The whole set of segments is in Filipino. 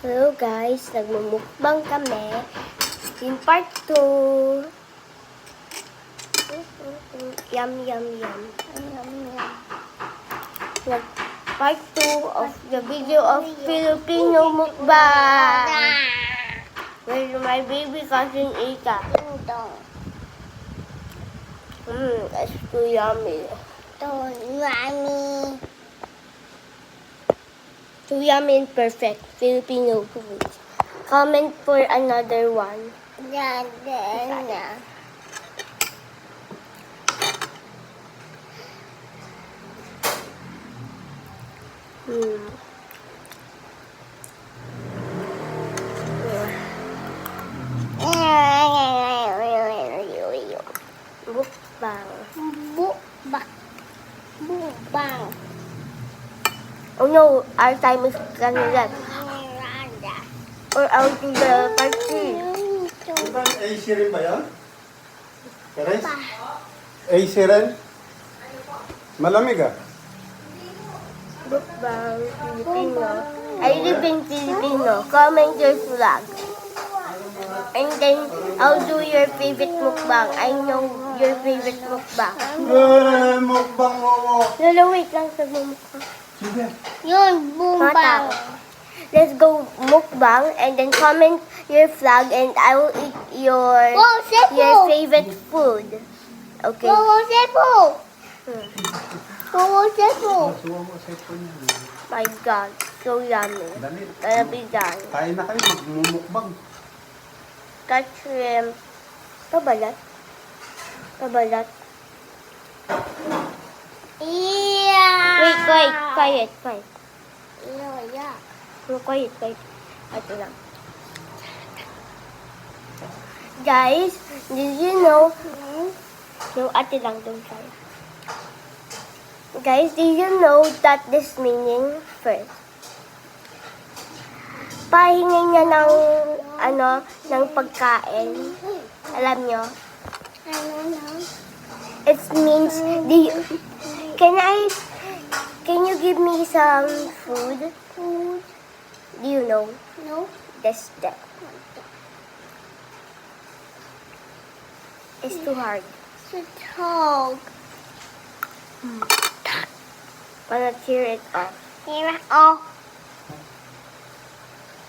Hello guys, nagmumukbang kami in part 2. Yum, yum, yum. Part 2 of the video of Filipino mukbang. With my baby cousin Ika. That's too yummy. Too yummy and perfect Filipino food. Comment for another one. Mukbang. Oh no, our time is gonna left. Or out to the party. Diba AC rin ba yan? Teres? AC rin? Malamig ah. Mukbang Filipino. I live in Filipino. Comment your flag. And then, I'll do your favorite mukbang. I know your favorite mukbang. Mukbang mo. Lolo, wait lang sa mukbang. Sige. Yun, bumbang. Let's go mukbang and then comment your flag and I will eat your favorite food. Okay. Sepo. Masuwa mo sa ito niya. My God, so yummy. Dali. Gonna be done. Kain na kayo, magmumukbang. Cut shrimp. Kabalat. Kabalat. Yeah. Wait, quiet. Yeah. No, quiet. Ito lang. Guys, did you know? No, ate lang doon tayo. Guys, did you know that this meaning first? Pahingi niya ng pagkain. Alam nyo? I don't know. It means, can you give me some food? Do you know? No. That's that. It's too hard. So talk. Wanna tear it off. Here. Oh.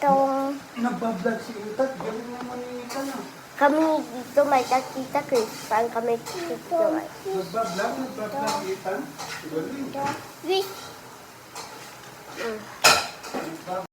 Tong. Nagbablog si Utat. Gawin naman ni Ika na. Kami dito may Tita Chris. Saan kami dito? Nagbablog si Itan. Galing. Wait. Mm.